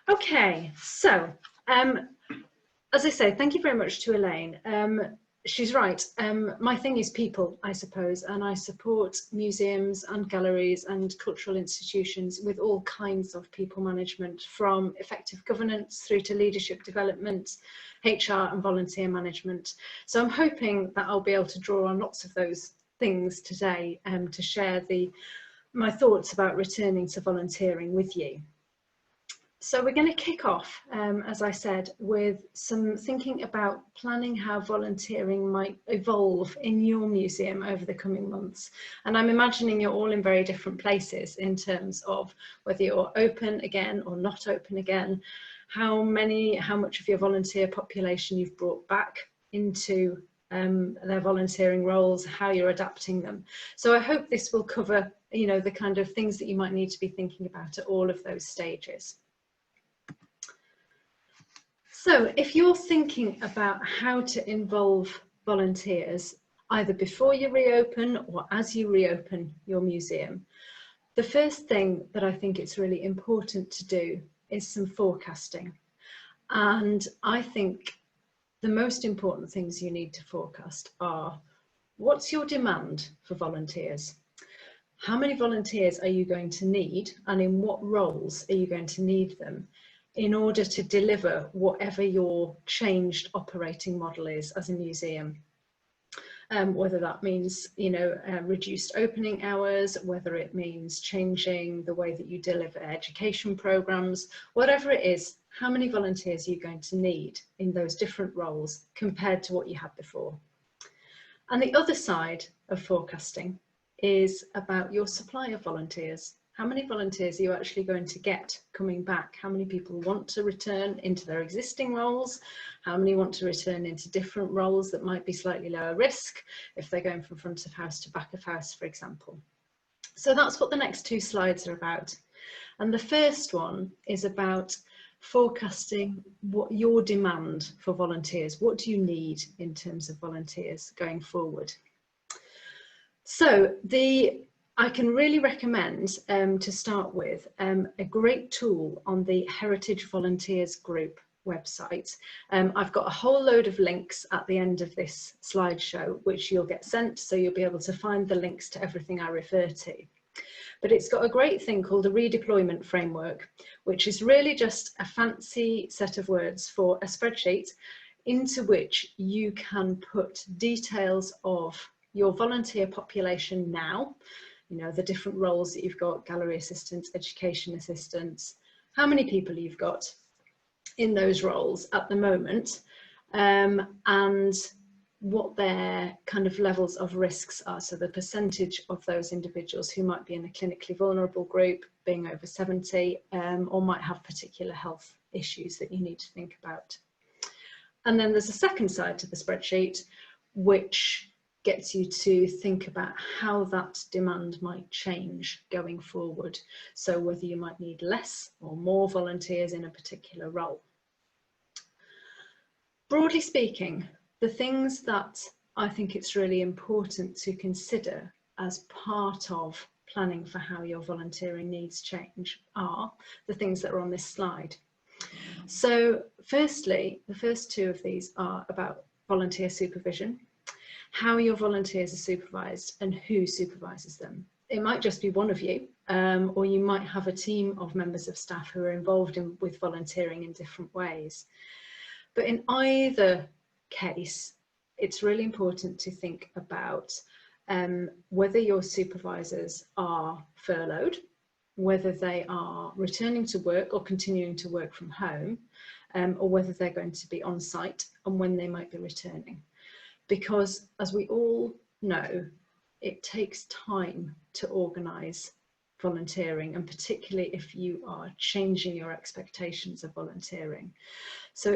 Okay, so as I say, thank you very much to Elaine. She's right. My thing is people, I suppose, and I support museums and galleries and cultural institutions with all kinds of people management, from effective governance through to leadership development, HR and volunteer management. So I'm hoping that I'll be able to draw on lots of those things today to share my thoughts about returning to volunteering with you. So we're going to kick off, as I said, with some thinking about planning how volunteering might evolve in your museum over the coming months. And I'm imagining you're all in very different places in terms of whether you're open again or not open again, how much of your volunteer population you've brought back into their volunteering roles, how you're adapting them. So I hope this will cover, the kind of things that you might need to be thinking about at all of those stages. So if you're thinking about how to involve volunteers, either before you reopen or as you reopen your museum, the first thing that I think it's really important to do is some forecasting. And I think the most important things you need to forecast are: what's your demand for volunteers? How many volunteers are you going to need, and in what roles are you going to need them in order to deliver whatever your changed operating model is as a museum? Whether that means, reduced opening hours, whether it means changing the way that you deliver education programs, whatever it is, how many volunteers are you going to need in those different roles compared to what you had before? And the other side of forecasting is about your supply of volunteers. How many volunteers are you actually going to get coming back? How many people want to return into their existing roles? How many want to return into different roles that might be slightly lower risk if they're going from front of house to back of house, for example? So that's what the next two slides are about. And the first one is about forecasting what your demand for volunteers, what do you need in terms of volunteers going forward? So I can really recommend, to start with, a great tool on the Heritage Volunteers Group website. I've got a whole load of links at the end of this slideshow, which you'll get sent, so you'll be able to find the links to everything I refer to. But it's got a great thing called the redeployment framework, which is really just a fancy set of words for a spreadsheet into which you can put details of your volunteer population now, the different roles that you've got: gallery assistants, education assistants, how many people you've got in those roles at the moment, and what their kind of levels of risks are. So the percentage of those individuals who might be in a clinically vulnerable group, being over 70, or might have particular health issues that you need to think about. And then there's a second side to the spreadsheet, which gets you to think about how that demand might change going forward. So whether you might need less or more volunteers in a particular role. Broadly speaking, the things that I think it's really important to consider as part of planning for how your volunteering needs change are the things that are on this slide. So firstly, the first two of these are about volunteer supervision, how your volunteers are supervised and who supervises them. It might just be one of you, or you might have a team of members of staff who are involved with volunteering in different ways. But in either case, it's really important to think about whether your supervisors are furloughed, whether they are returning to work or continuing to work from home, or whether they're going to be on site and when they might be returning. Because as we all know, it takes time to organise volunteering, and particularly if you are changing your expectations of volunteering. So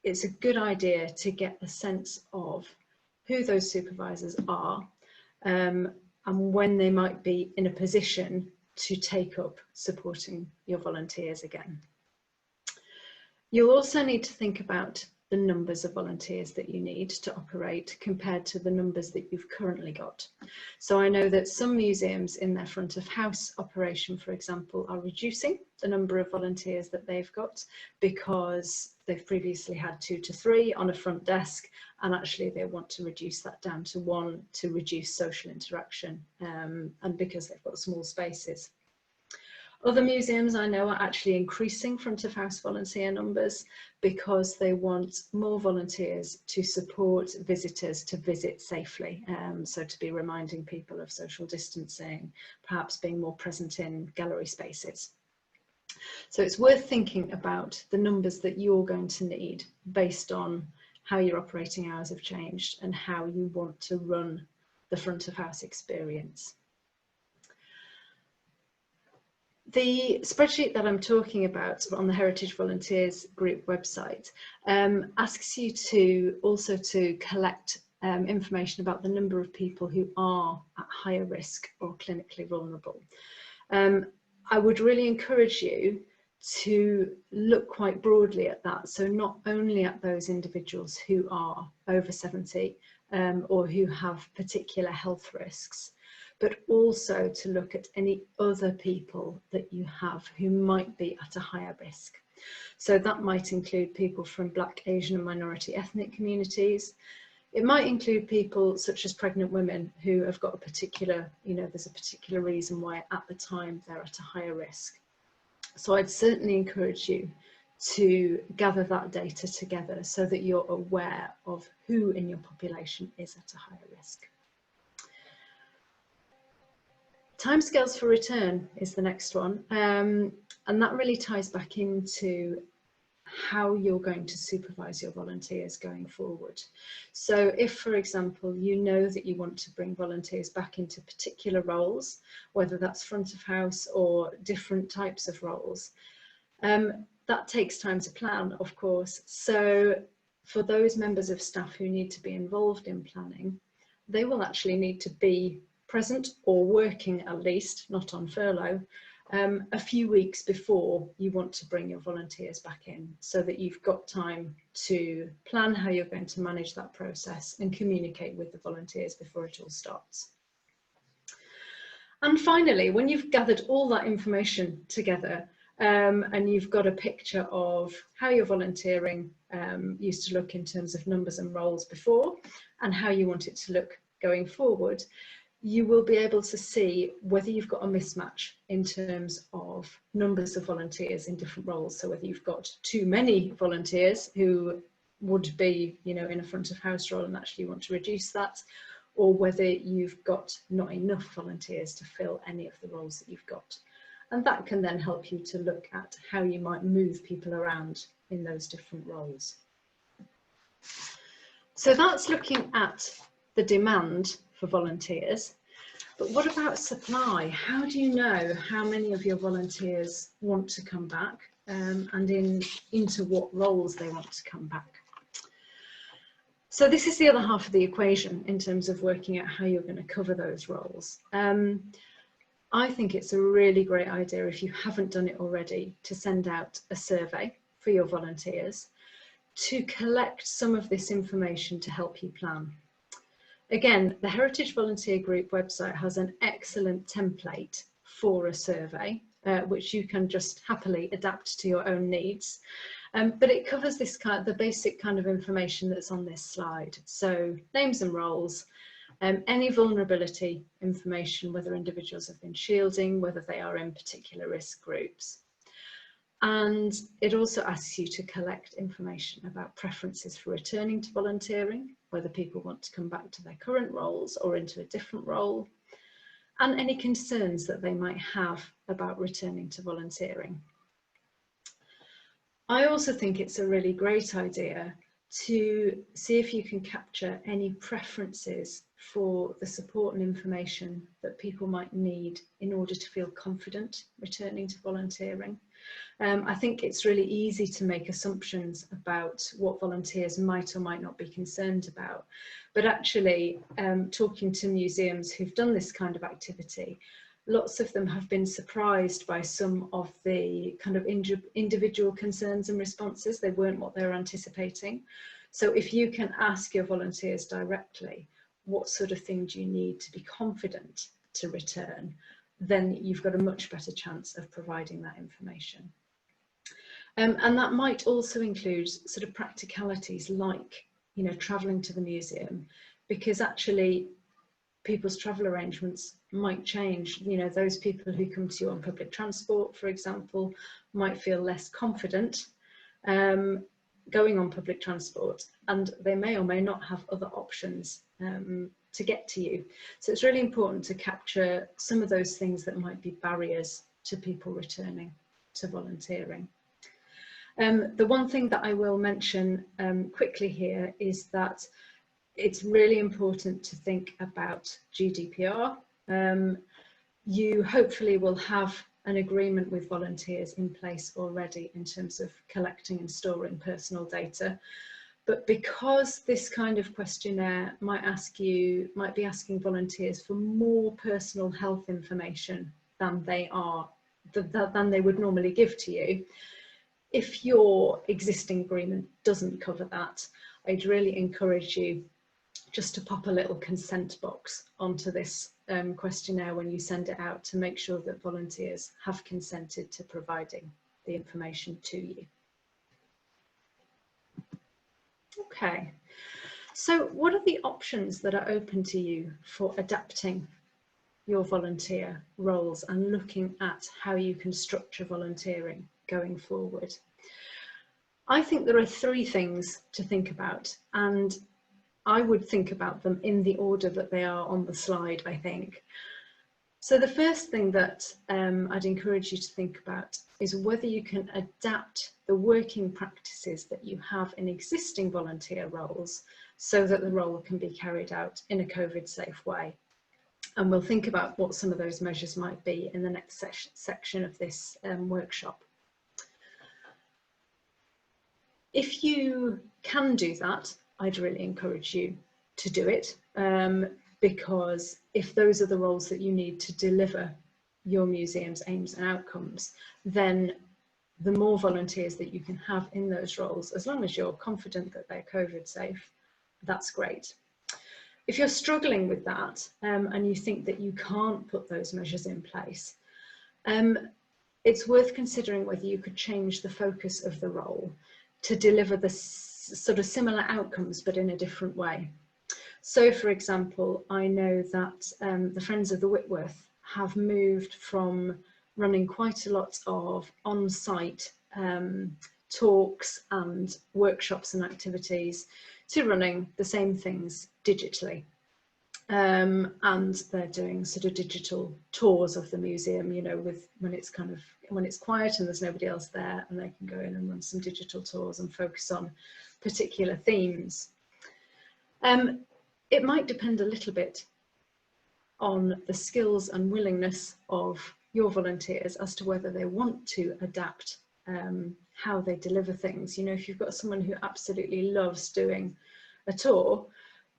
it's a good idea to get a sense of who those supervisors are, and when they might be in a position to take up supporting your volunteers again. You'll also need to think about the numbers of volunteers that you need to operate compared to the numbers that you've currently got. So I know that some museums in their front of house operation, for example, are reducing the number of volunteers that they've got because they've previously had 2 to 3 on a front desk, and actually they want to reduce that down to 1 to reduce social interaction, and because they've got small spaces. Other museums I know are actually increasing front of house volunteer numbers because they want more volunteers to support visitors to visit safely. So to be reminding people of social distancing, perhaps being more present in gallery spaces. So it's worth thinking about the numbers that you're going to need based on how your operating hours have changed and how you want to run the front of house experience. The spreadsheet that I'm talking about on the Heritage Volunteers Group website asks you to also to collect information about the number of people who are at higher risk or clinically vulnerable. I would really encourage you to look quite broadly at that. So not only at those individuals who are over 70 or who have particular health risks, but also to look at any other people that you have who might be at a higher risk. So that might include people from Black, Asian and minority ethnic communities. It might include people such as pregnant women who have got a particular, there's a particular reason why at the time they're at a higher risk. So I'd certainly encourage you to gather that data together so that you're aware of who in your population is at a higher risk. Timescales for return is the next one, and that really ties back into how you're going to supervise your volunteers going forward. So if, for example, you know that you want to bring volunteers back into particular roles, whether that's front of house or different types of roles, that takes time to plan, of course. So for those members of staff who need to be involved in planning, they will actually need to be present or working, at least, not on furlough, a few weeks before you want to bring your volunteers back in, so that you've got time to plan how you're going to manage that process and communicate with the volunteers before it all starts. And finally, when you've gathered all that information together and you've got a picture of how your volunteering used to look in terms of numbers and roles before and how you want it to look going forward, you will be able to see whether you've got a mismatch in terms of numbers of volunteers in different roles. So whether you've got too many volunteers who would be, in a front of house role and actually want to reduce that, or whether you've got not enough volunteers to fill any of the roles that you've got. And that can then help you to look at how you might move people around in those different roles. So that's looking at the demand for volunteers. But what about supply? How do you know how many of your volunteers want to come back and into what roles they want to come back? So this is the other half of the equation in terms of working out how you're going to cover those roles. I think it's a really great idea, if you haven't done it already, to send out a survey for your volunteers to collect some of this information to help you plan. Again, the Heritage Volunteer Group website has an excellent template for a survey, which you can just happily adapt to your own needs. But it covers this the basic kind of information that's on this slide. So names and roles, any vulnerability information, whether individuals have been shielding, whether they are in particular risk groups. And it also asks you to collect information about preferences for returning to volunteering, whether people want to come back to their current roles or into a different role, and any concerns that they might have about returning to volunteering. I also think it's a really great idea to see if you can capture any preferences for the support and information that people might need in order to feel confident returning to volunteering. I think it's really easy to make assumptions about what volunteers might or might not be concerned about, but actually talking to museums who've done this kind of activity, lots of them have been surprised by some of the kind of individual concerns and responses. They weren't what they were anticipating. So if you can ask your volunteers directly, what sort of thing do you need to be confident to return, then you've got a much better chance of providing that information. And that might also include sort of practicalities like, you know, travelling to the museum, because actually people's travel arrangements might change. You know, those people who come to you on public transport, for example, might feel less confident going on public transport, and they may or may not have other options to get to you. So it's really important to capture some of those things that might be barriers to people returning to volunteering. The one thing that I will mention quickly here is that it's really important to think about GDPR. You hopefully will have an agreement with volunteers in place already in terms of collecting and storing personal data. But because this kind of questionnaire might be asking volunteers for more personal health information than they would normally give to you, if your existing agreement doesn't cover that, I'd really encourage you just to pop a little consent box onto this questionnaire when you send it out, to make sure that volunteers have consented to providing the information to you. Okay, so what are the options that are open to you for adapting your volunteer roles and looking at how you can structure volunteering going forward? I think there are three things to think about, and I would think about them in the order that they are on the slide, I think. So the first thing that I'd encourage you to think about is whether you can adapt the working practices that you have in existing volunteer roles so that the role can be carried out in a COVID-safe way. And we'll think about what some of those measures might be in the next section of this workshop. If you can do that, I'd really encourage you to do it, because if those are the roles that you need to deliver your museum's aims and outcomes, then the more volunteers that you can have in those roles, as long as you're confident that they're COVID safe, that's great. If you're struggling with that and you think that you can't put those measures in place, it's worth considering whether you could change the focus of the role to deliver the sort of similar outcomes but in a different way. So for example, I know that the Friends of the Whitworth have moved from running quite a lot of on-site talks and workshops and activities to running the same things digitally. And they're doing sort of digital tours of the museum, you know, when it's quiet and there's nobody else there, and they can go in and run some digital tours and focus on particular themes. It might depend a little bit on the skills and willingness of your volunteers as to whether they want to adapt how they deliver things. You know, if you've got someone who absolutely loves doing a tour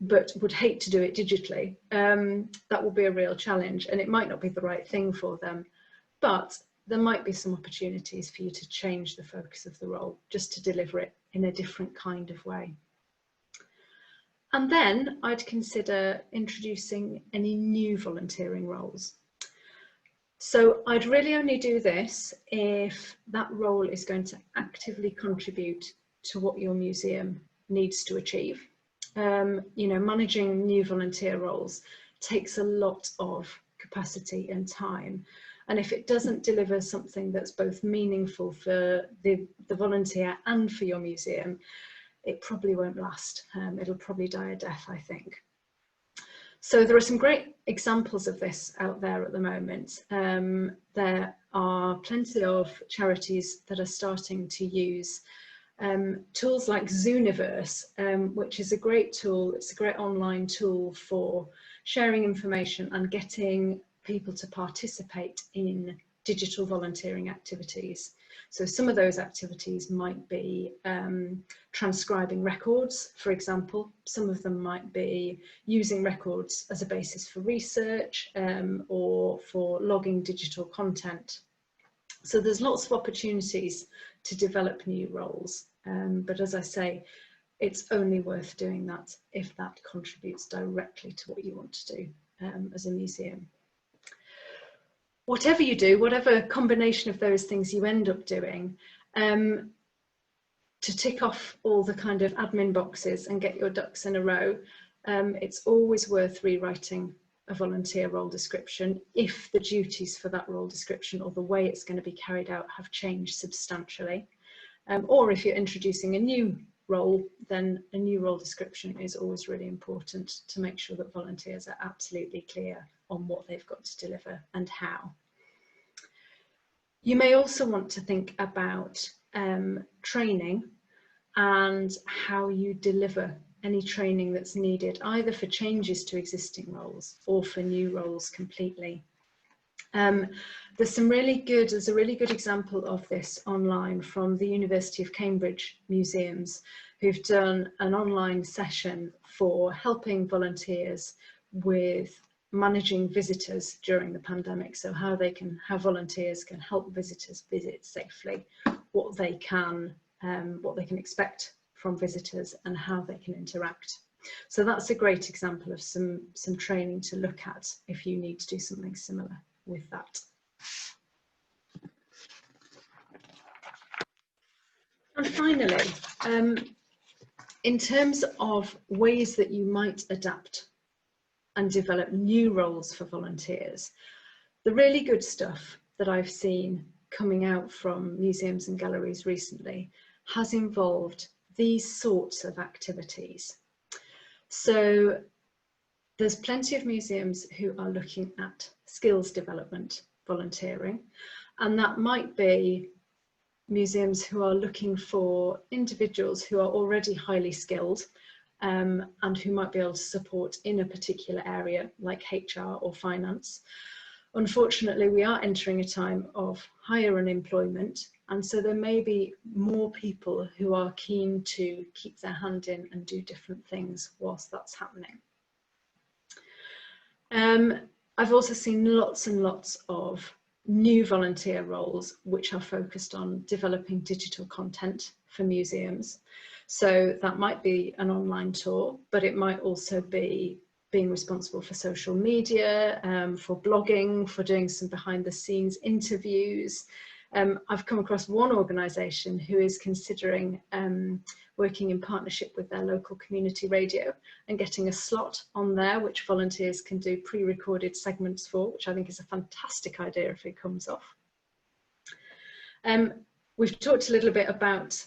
but would hate to do it digitally, that will be a real challenge, and it might not be the right thing for them, but there might be some opportunities for you to change the focus of the role just to deliver it in a different kind of way. And then I'd consider introducing any new volunteering roles. So I'd really only do this if that role is going to actively contribute to what your museum needs to achieve. You know, managing new volunteer roles takes a lot of capacity and time. And if it doesn't deliver something that's both meaningful for the volunteer and for your museum, it probably won't last. It'll probably die a death, I think. So there are some great examples of this out there at the moment. There are plenty of charities that are starting to use tools like Zooniverse, which is a great tool. It's a great online tool for sharing information and getting people to participate in digital volunteering activities. So some of those activities might be transcribing records, for example. Some of them might be using records as a basis for research or for logging digital content. So there's lots of opportunities to develop new roles, but as I say, it's only worth doing that if that contributes directly to what you want to do as a museum. Whatever you do, whatever combination of those things you end up doing, to tick off all the kind of admin boxes and get your ducks in a row, it's always worth rewriting a volunteer role description if the duties for that role description or the way it's going to be carried out have changed substantially. Or if you're introducing a new role, then a new role description is always really important to make sure that volunteers are absolutely clear on what they've got to deliver and how. You may also want to think about training and how you deliver any training that's needed, either for changes to existing roles or for new roles completely. There's a really good example of this online from the University of Cambridge Museums, who've done an online session for helping volunteers with managing visitors during the pandemic. So how volunteers can help visitors visit safely, what they can expect from visitors and how they can interact. So that's a great example of some training to look at if you need to do something similar with that. And finally, in terms of ways that you might adapt and develop new roles for volunteers, the really good stuff that I've seen coming out from museums and galleries recently has involved these sorts of activities. So there's plenty of museums who are looking at skills development volunteering, and that might be museums who are looking for individuals who are already highly skilled and who might be able to support in a particular area like HR or finance. Unfortunately, we are entering a time of higher unemployment, and so there may be more people who are keen to keep their hand in and do different things whilst that's happening. I've also seen lots and lots of new volunteer roles which are focused on developing digital content for museums. So that might be an online tour, but it might also be being responsible for social media, for blogging, for doing some behind the scenes interviews. I've come across one organisation who is considering working in partnership with their local community radio and getting a slot on there which volunteers can do pre-recorded segments for, which I think is a fantastic idea if it comes off. We've talked a little bit about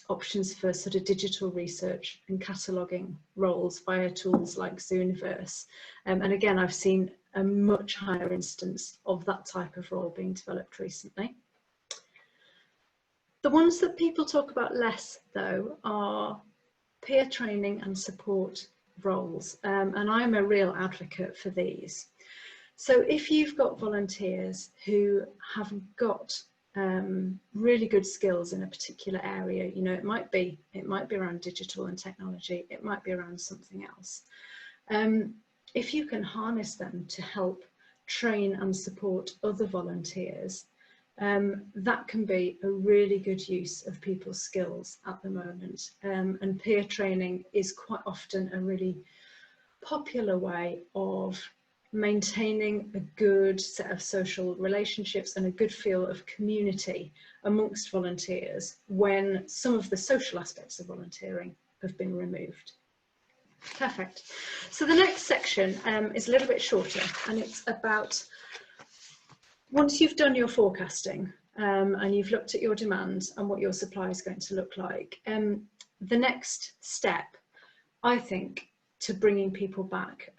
options for sort of digital research and cataloguing roles via tools like Zooniverse. And again, I've seen a much higher instance of that type of role being developed recently. The ones that people talk about less, though, are peer training and support roles, and I'm a real advocate for these. So if you've got volunteers who have got really good skills in a particular area, you know, it might be around digital and technology, it might be around something else. If you can harness them to help train and support other volunteers, that can be a really good use of people's skills at the moment. And peer training is quite often a really popular way of maintaining a good set of social relationships and a good feel of community amongst volunteers when some of the social aspects of volunteering have been removed. Perfect. So the next section is a little bit shorter, and it's about, once you've done your forecasting and you've looked at your demand and what your supply is going to look like, the next step, I think, to bringing people back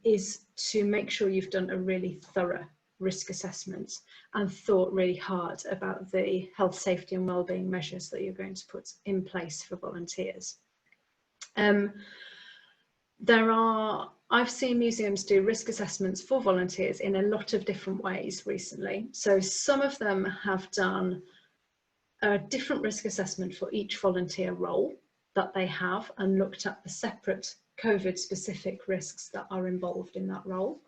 is to make sure you've done a really thorough risk assessment and thought really hard about the health, safety and wellbeing measures that you're going to put in place for volunteers. I've seen museums do risk assessments for volunteers in a lot of different ways recently. So some of them have done a different risk assessment for each volunteer role that they have and looked at the separate COVID specific risks that are involved in that role.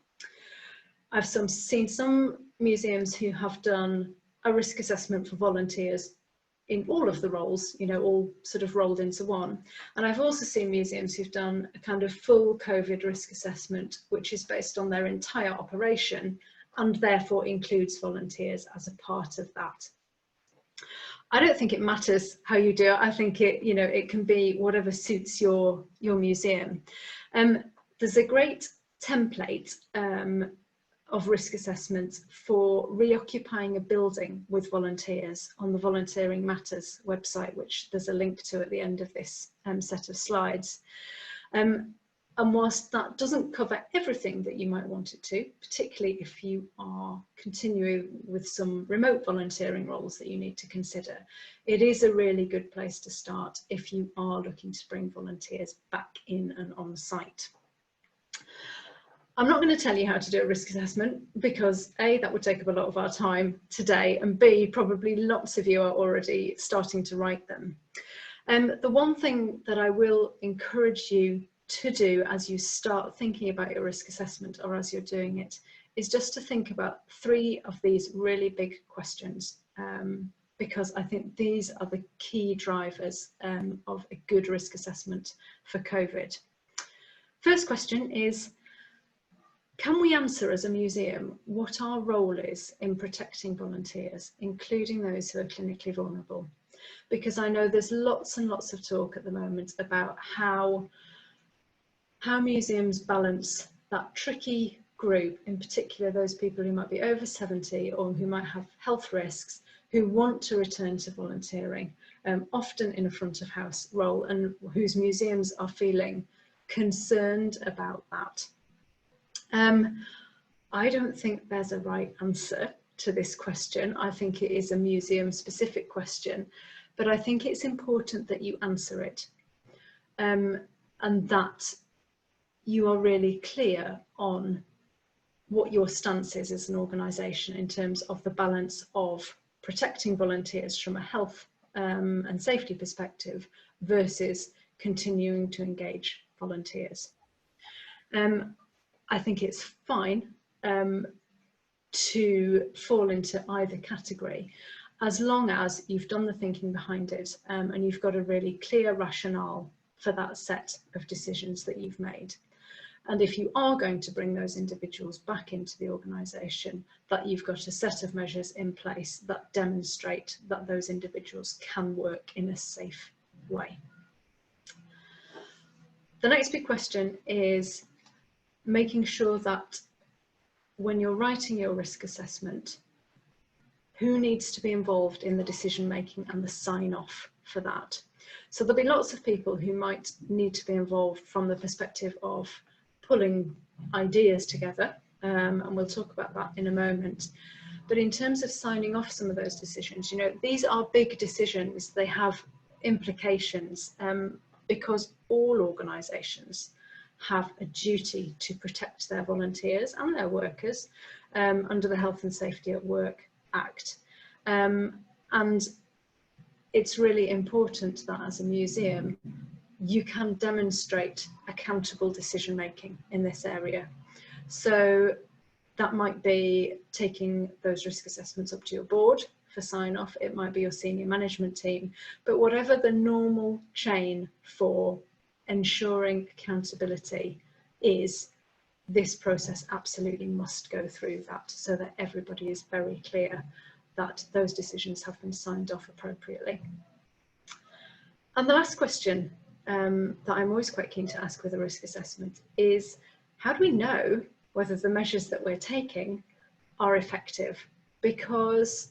I've seen some museums who have done a risk assessment for volunteers in all of the roles, you know, all sort of rolled into one. And I've also seen museums who've done a kind of full COVID risk assessment, which is based on their entire operation and therefore includes volunteers as a part of that. I don't think it matters how you do it. I think it, you know, it can be whatever suits your museum. There's a great template of risk assessments for reoccupying a building with volunteers on the Volunteering Matters website, which there's a link to at the end of this set of slides. And whilst that doesn't cover everything that you might want it to, particularly if you are continuing with some remote volunteering roles that you need to consider, it is a really good place to start if you are looking to bring volunteers back in and on site. I'm not going to tell you how to do a risk assessment because A, that would take up a lot of our time today, and B, probably lots of you are already starting to write them. The one thing that I will encourage you to do as you start thinking about your risk assessment or as you're doing it is just to think about 3 of these really big questions, because I think these are the key drivers of a good risk assessment for COVID. First question is, can we answer as a museum what our role is in protecting volunteers, including those who are clinically vulnerable? Because I know there's lots and lots of talk at the moment about how museums balance that tricky group, in particular those people who might be over 70 or who might have health risks, who want to return to volunteering, often in a front of house role, and whose museums are feeling concerned about that. I don't think there's a right answer to this question. I think it is a museum specific question, but I think it's important that you answer it, and that you are really clear on what your stance is as an organisation in terms of the balance of protecting volunteers from a health and safety perspective versus continuing to engage volunteers. I think it's fine to fall into either category, as long as you've done the thinking behind it and you've got a really clear rationale for that set of decisions that you've made. And if you are going to bring those individuals back into the organisation, that you've got a set of measures in place that demonstrate that those individuals can work in a safe way. The next big question is making sure that when you're writing your risk assessment, who needs to be involved in the decision making and the sign off for that. So there'll be lots of people who might need to be involved from the perspective of pulling ideas together, and we'll talk about that in a moment. But in terms of signing off some of those decisions, you know, these are big decisions. They have implications because all organisations have a duty to protect their volunteers and their workers under the Health and Safety at Work Act. And it's really important that as a museum, you can demonstrate accountable decision making in this area. So that might be taking those risk assessments up to your board for sign off. It might be your senior management team, but whatever the normal chain for ensuring accountability is, this process absolutely must go through that so that everybody is very clear that those decisions have been signed off appropriately. And the last question that I'm always quite keen to ask with a risk assessment is, how do we know whether the measures that we're taking are effective? Because,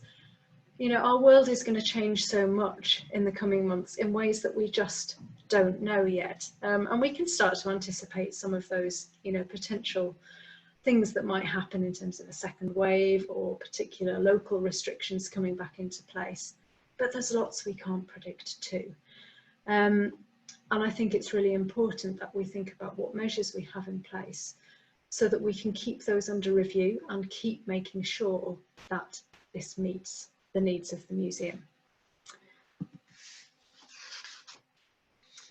you know, our world is going to change so much in the coming months in ways that we just don't know yet. And we can start to anticipate some of those, you know, potential things that might happen in terms of a second wave or particular local restrictions coming back into place. But there's lots we can't predict too. And I think it's really important that we think about what measures we have in place so that we can keep those under review and keep making sure that this meets the needs of the museum.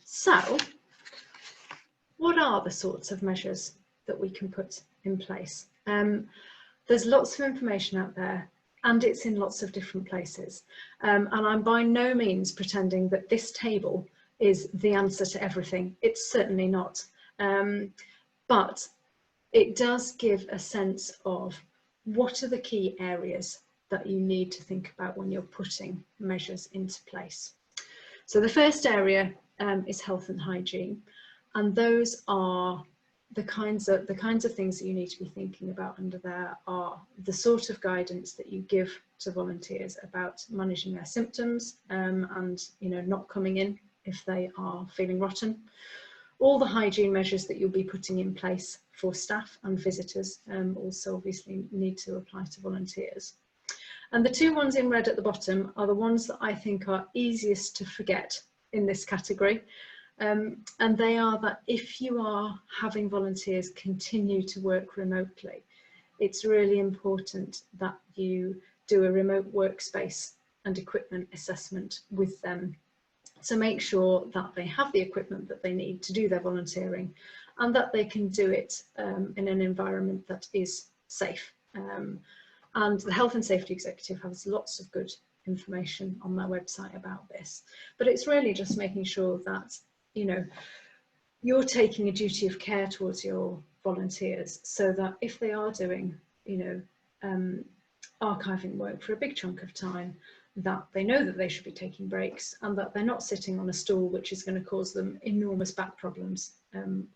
So, what are the sorts of measures that we can put in place? There's lots of information out there, and it's in lots of different places. And I'm by no means pretending that this table is the answer to everything. It's certainly not. But it does give a sense of what are the key areas that you need to think about when you're putting measures into place. So the first area is health and hygiene, and those are the kinds of things that you need to be thinking about under there are the sort of guidance that you give to volunteers about managing their symptoms and not coming in if they are feeling rotten. All the hygiene measures that you'll be putting in place for staff and visitors also obviously need to apply to volunteers. And the two ones in red at the bottom are the ones that I think are easiest to forget in this category. And they are that if you are having volunteers continue to work remotely, it's really important that you do a remote workspace and equipment assessment with them to make sure that they have the equipment that they need to do their volunteering and that they can do it in an environment that is safe. And the Health and Safety Executive has lots of good information on their website about this. But it's really just making sure that, you're taking a duty of care towards your volunteers so that if they are doing, archiving work for a big chunk of time, that they know that they should be taking breaks and that they're not sitting on a stool which is going to cause them enormous back problems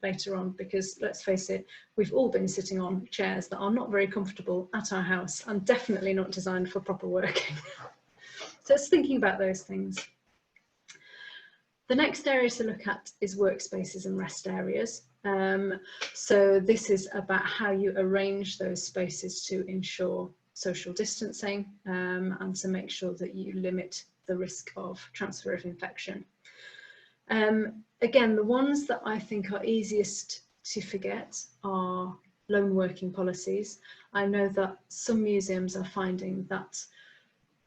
later on, because let's face it, we've all been sitting on chairs that are not very comfortable at our house and definitely not designed for proper working. So it's thinking about those things. The next area to look at is workspaces and rest areas. So this is about how you arrange those spaces to ensure social distancing and to make sure that you limit the risk of transfer of infection. Again, the ones that I think are easiest to forget are lone working policies. I know that some museums are finding that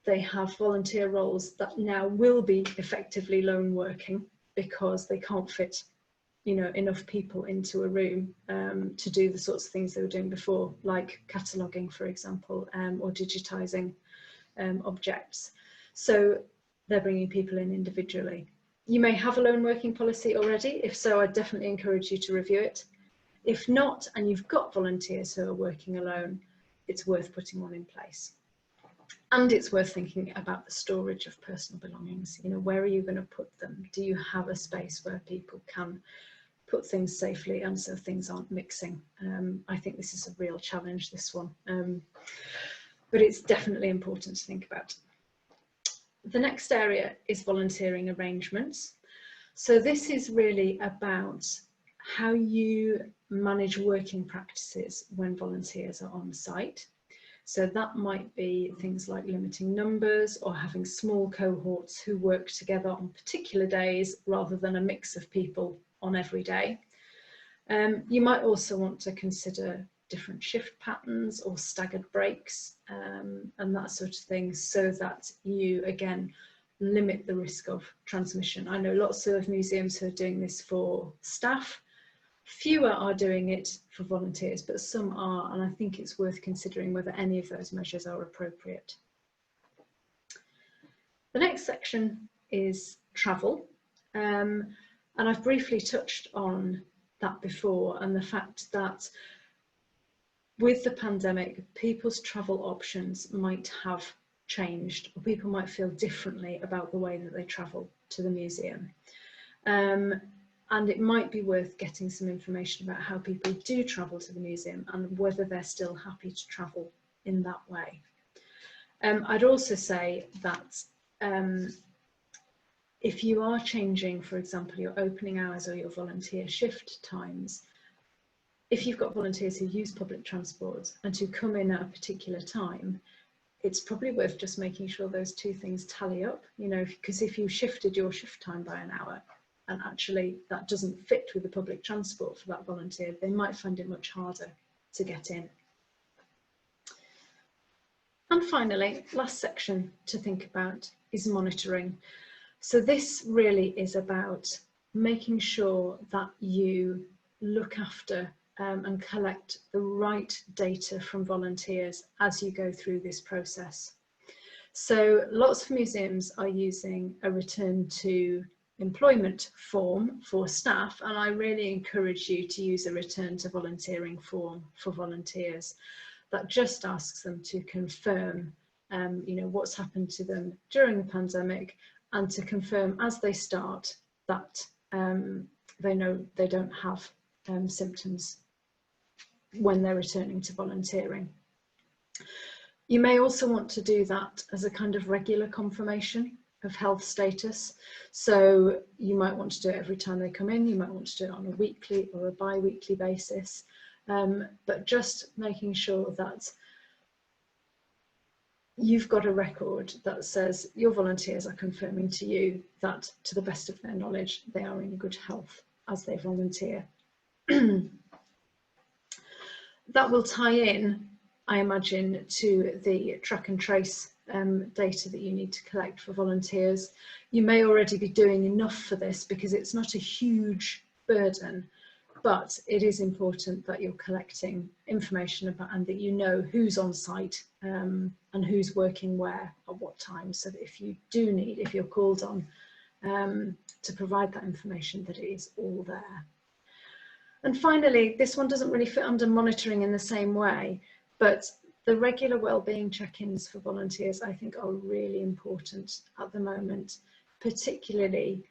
they have volunteer roles that now will be effectively lone working because they can't fit enough people into a room to do the sorts of things they were doing before, like cataloguing, for example, or digitising objects. So they're bringing people in individually. You may have a lone working policy already. If so, I'd definitely encourage you to review it. If not, and you've got volunteers who are working alone, it's worth putting one in place. And it's worth thinking about the storage of personal belongings. Where are you going to put them? Do you have a space where people can put things safely and so things aren't mixing? I think this is a real challenge, this one, but it's definitely important to think about. The next area is volunteering arrangements. So this is really about how you manage working practices when volunteers are on site. So that might be things like limiting numbers or having small cohorts who work together on particular days rather than a mix of people on every day. You might also want to consider different shift patterns or staggered breaks and that sort of thing, so that you again limit the risk of transmission. I know lots of museums who are doing this for staff. Fewer are doing it for volunteers, but some are, and I think it's worth considering whether any of those measures are appropriate. The next section is travel, and I've briefly touched on that before, and the fact that with the pandemic, people's travel options might have changed, or people might feel differently about the way that they travel to the museum. And it might be worth getting some information about how people do travel to the museum and whether they're still happy to travel in that way. I'd also say that if you are changing, for example, your opening hours or your volunteer shift times, if you've got volunteers who use public transport and who come in at a particular time, it's probably worth just making sure those two things tally up, because if you shifted your shift time by an hour, and actually that doesn't fit with the public transport for that volunteer, they might find it much harder to get in. And finally, last section to think about is monitoring. So this really is about making sure that you look after and collect the right data from volunteers as you go through this process. So lots of museums are using a return to employment form for staff, and I really encourage you to use a return to volunteering form for volunteers that just asks them to confirm you know, what's happened to them during the pandemic, and to confirm as they start that they know they don't have symptoms when they're returning to volunteering. You may also want to do that as a kind of regular confirmation of health status. So you might want to do it every time they come in, you might want to do it on a weekly or a bi-weekly basis, but just making sure that you've got a record that says your volunteers are confirming to you that, to the best of their knowledge, they are in good health as they volunteer. That will tie in, I imagine, to the track and trace data that you need to collect for volunteers. You may already be doing enough for this because it's not a huge burden, but it is important that you're collecting information about, and that you know who's on site and who's working where at what time, so that if you do need, if you're called on to provide that information, that it is all there. And finally, this one doesn't really fit under monitoring in the same way, but the regular wellbeing check-ins for volunteers, I think, are really important at the moment, particularly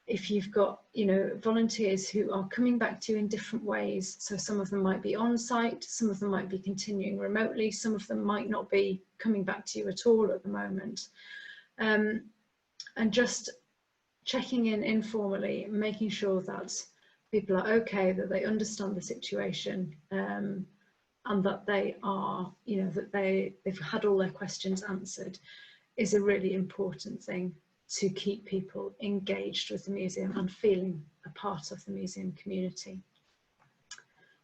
if you've got, you know, volunteers who are coming back to you in different ways. So some of them might be on site, some of them might be continuing remotely, some of them might not be coming back to you at all at the moment. And just checking in informally, making sure that people are okay, that they understand the situation, and that they are, you know, that they've had all their questions answered, is a really important thing to keep people engaged with the museum and feeling a part of the museum community.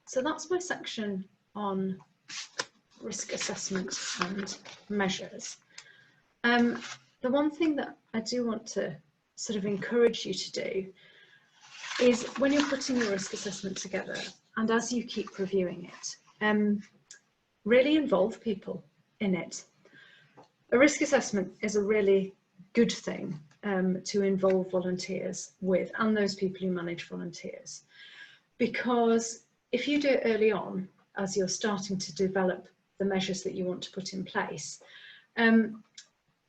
So that's my section on risk assessment and measures. The one thing that I do want to sort of encourage you to do is, when you're putting your risk assessment together and as you keep reviewing it, really involve people in it. A risk assessment is a really good thing to involve volunteers with, and those people who manage volunteers, because if you do it early on, as you're starting to develop the measures that you want to put in place,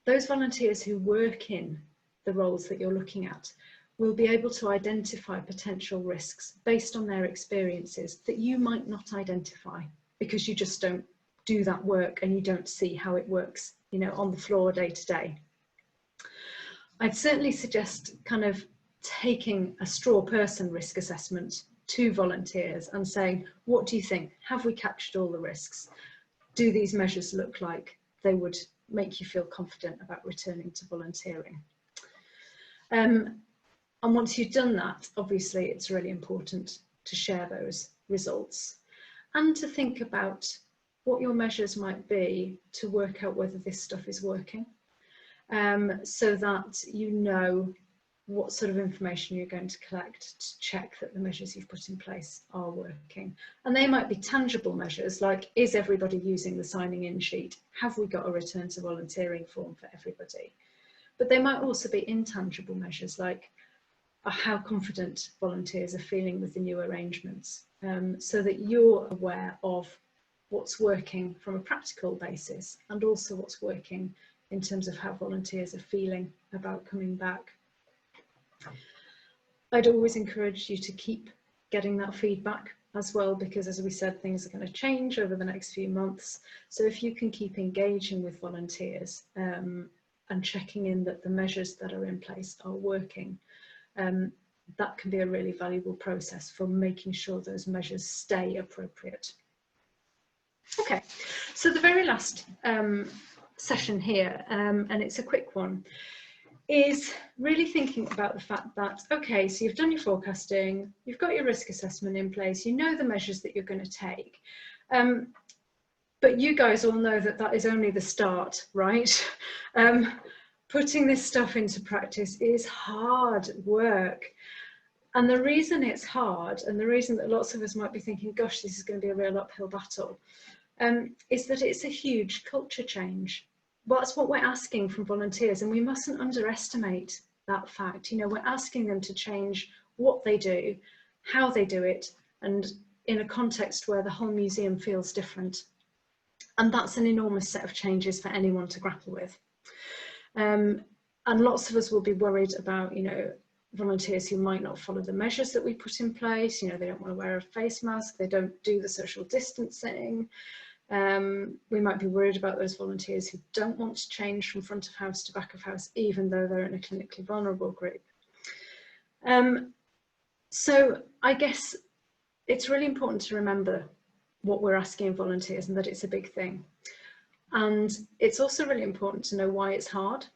those volunteers who work in the roles that you're looking at will be able to identify potential risks based on their experiences that you might not identify because you just don't do that work and you don't see how it works, you know, on the floor day to day. I'd certainly suggest kind of taking a straw person risk assessment to volunteers and saying, what do you think? Have we captured all the risks? Do these measures look like they would make you feel confident about returning to volunteering? And once you've done that, obviously it's really important to share those results and to think about what your measures might be to work out whether this stuff is working, so that you know what sort of information you're going to collect to check that the measures you've put in place are working. And they might be tangible measures, like, is everybody using the signing in sheet? Have we got a return to volunteering form for everybody? But they might also be intangible measures, like how confident volunteers are feeling with the new arrangements, so that you're aware of what's working from a practical basis and also what's working in terms of how volunteers are feeling about coming back. I'd always encourage you to keep getting that feedback as well, because as we said, things are going to change over the next few months. So if you can keep engaging with volunteers and checking in that the measures that are in place are working, that can be a really valuable process for making sure those measures stay appropriate. Okay, so the very last session here, and it's a quick one, is really thinking about the fact that, okay, so you've done your forecasting, you've got your risk assessment in place, you know the measures that you're going to take. But you guys all know that that is only the start, right? Putting this stuff into practice is hard work. And the reason it's hard, and the reason that lots of us might be thinking, gosh, this is going to be a real uphill battle, is that it's a huge culture change. That's what we're asking from volunteers, and we mustn't underestimate that fact. You know, we're asking them to change what they do, how they do it, and in a context where the whole museum feels different. And that's an enormous set of changes for anyone to grapple with. And lots of us will be worried about, you know, volunteers who might not follow the measures that we put in place. You know, they don't want to wear a face mask, they don't do the social distancing. We might be worried about those volunteers who don't want to change from front of house to back of house, even though they're in a clinically vulnerable group. So I guess it's really important to remember what we're asking volunteers and that it's a big thing. And it's also really important to know why it's hard.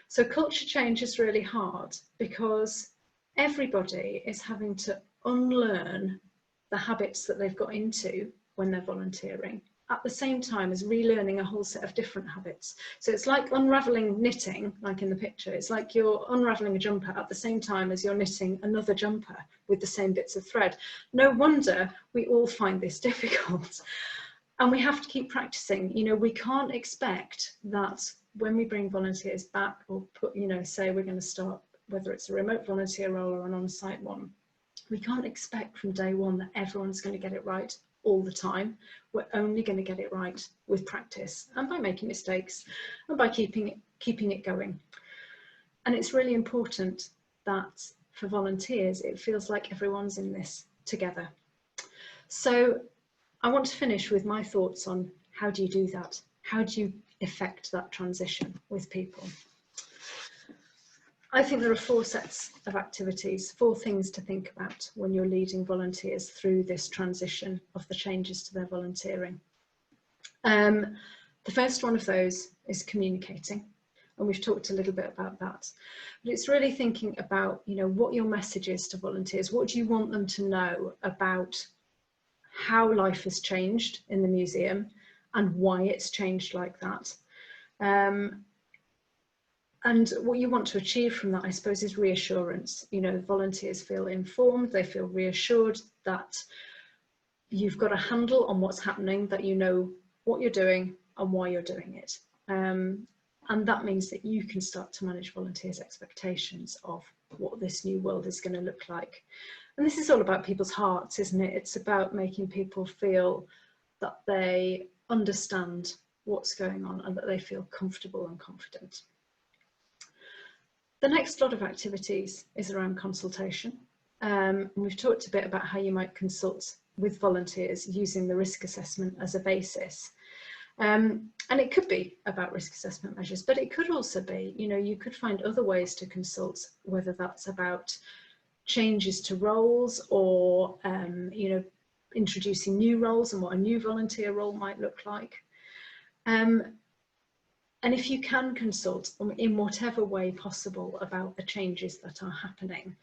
So culture change is really hard because everybody is having to unlearn the habits that they've got into when they're volunteering, at the same time as relearning a whole set of different habits. So it's like unraveling knitting, like in the picture. It's like you're unraveling a jumper at the same time as you're knitting another jumper with the same bits of thread. No wonder we all find this difficult. And we have to keep practicing. You know, we can't expect that when we bring volunteers back or put, you know, say we're going to start, whether it's a remote volunteer role or an on-site one, we can't expect from day one that everyone's going to get it right all the time. We're only going to get it right with practice and by making mistakes and by keeping it going. And it's really important that for volunteers, it feels like everyone's in this together. So I want to finish with my thoughts on how do you do that? How do you effect that transition with people? I think there are 4 sets of activities, 4 things to think about when you're leading volunteers through this transition of the changes to their volunteering. The first one of those is communicating, and we've talked a little bit about that. But it's really thinking about, you know, what your message is to volunteers. What do you want them to know about how life has changed in the museum and why it's changed like that? And what you want to achieve from that, I suppose, is reassurance. You know, volunteers feel informed, they feel reassured that you've got a handle on what's happening, that you know what you're doing and why you're doing it. And that means that you can start to manage volunteers' expectations of what this new world is going to look like. And this is all about people's hearts, isn't it? It's about making people feel that they understand what's going on and that they feel comfortable and confident. The next lot of activities is around consultation. We've talked a bit about how you might consult with volunteers using the risk assessment as a basis. And it could be about risk assessment measures, but it could also be, you know, you could find other ways to consult, whether that's about changes to roles or, you know, introducing new roles and what a new volunteer role might look like. And if you can consult in whatever way possible about the changes that are happening,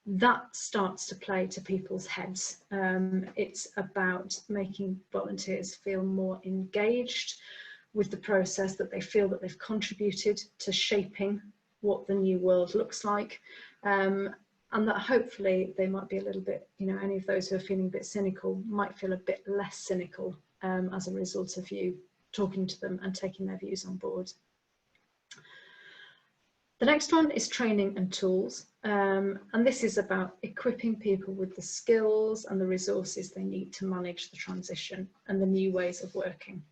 that starts to play to people's heads. It's about making volunteers feel more engaged with the process, that they feel that they've contributed to shaping what the new world looks like, and that hopefully they might be a little bit, you know, any of those who are feeling a bit cynical might feel a bit less cynical as a result of you talking to them and taking their views on board. The next one is training and tools, and this is about equipping people with the skills and the resources they need to manage the transition and the new ways of working.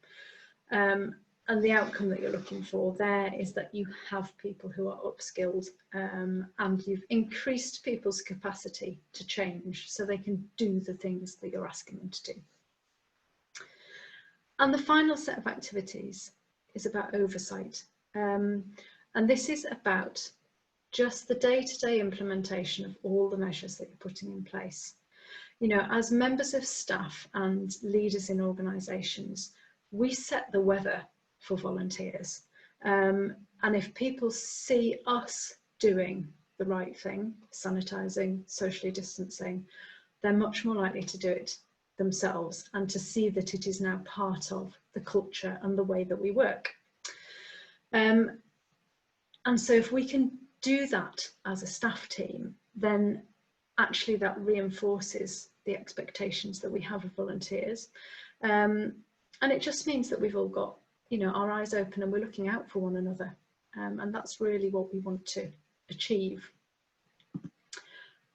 And the outcome that you're looking for there is that you have people who are upskilled, and you've increased people's capacity to change so they can do the things that you're asking them to do. And the final set of activities is about oversight. And this is about just the day-to-day implementation of all the measures that you're putting in place. You know, as members of staff and leaders in organisations, we set the weather for volunteers. And if people see us doing the right thing, sanitising, socially distancing, they're much more likely to do it themselves and to see that it is now part of the culture and the way that we work. And so if we can do that as a staff team, then actually that reinforces the expectations that we have of volunteers. And it just means that we've all got, you know, our eyes open and we're looking out for one another. And that's really what we want to achieve.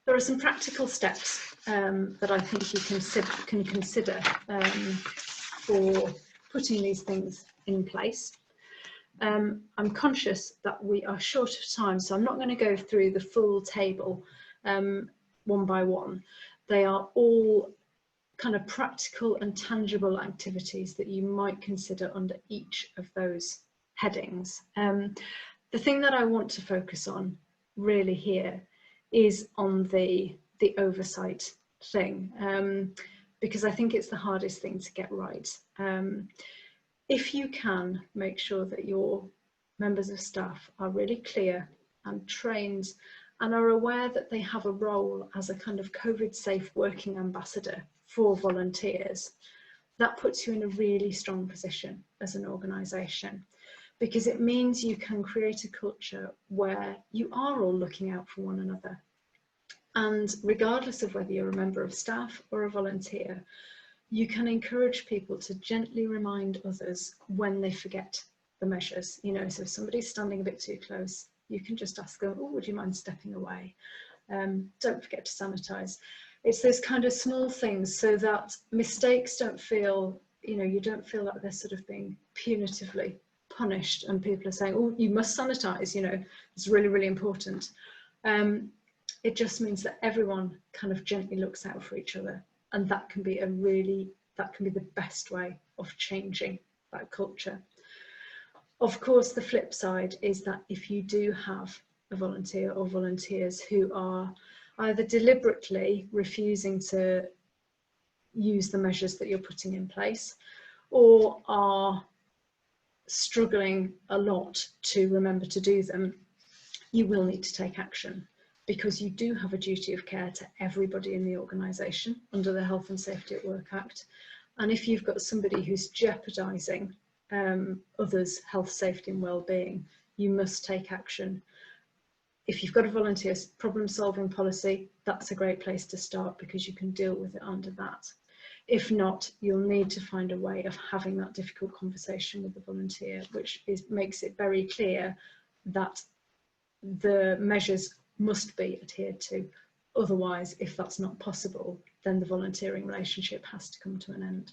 There are some practical steps that I think you can consider for putting these things in place. I'm conscious that we are short of time, so I'm not going to go through the full table one by one. They are all kind of practical and tangible activities that you might consider under each of those headings. The thing that I want to focus on really here is on the oversight thing, because I think it's the hardest thing to get right. If you can make sure that your members of staff are really clear and trained and are aware that they have a role as a kind of COVID-safe working ambassador for volunteers, that puts you in a really strong position as an organisation, because it means you can create a culture where you are all looking out for one another. And regardless of whether you're a member of staff or a volunteer, you can encourage people to gently remind others when they forget the measures. You know, so if somebody's standing a bit too close, you can just ask them, oh, would you mind stepping away? Don't forget to sanitize. It's those kind of small things so that mistakes don't feel, you know, you don't feel like they're sort of being punitively punished and people are saying, oh, you must sanitize, you know, it's really, really important. It just means that everyone kind of gently looks out for each other. And that can be the best way of changing that culture. Of course, the flip side is that if you do have a volunteer or volunteers who are either deliberately refusing to use the measures that you're putting in place, or are struggling a lot to remember to do them, you will need to take action, because you do have a duty of care to everybody in the organisation under the Health and Safety at Work Act. And if you've got somebody who's jeopardising others' health, safety and well-being, you must take action. If you've got a volunteer problem-solving policy, that's a great place to start, because you can deal with it under that. If not, you'll need to find a way of having that difficult conversation with the volunteer, which makes it very clear that the measures must be adhered to. Otherwise, if that's not possible, then the volunteering relationship has to come to an end.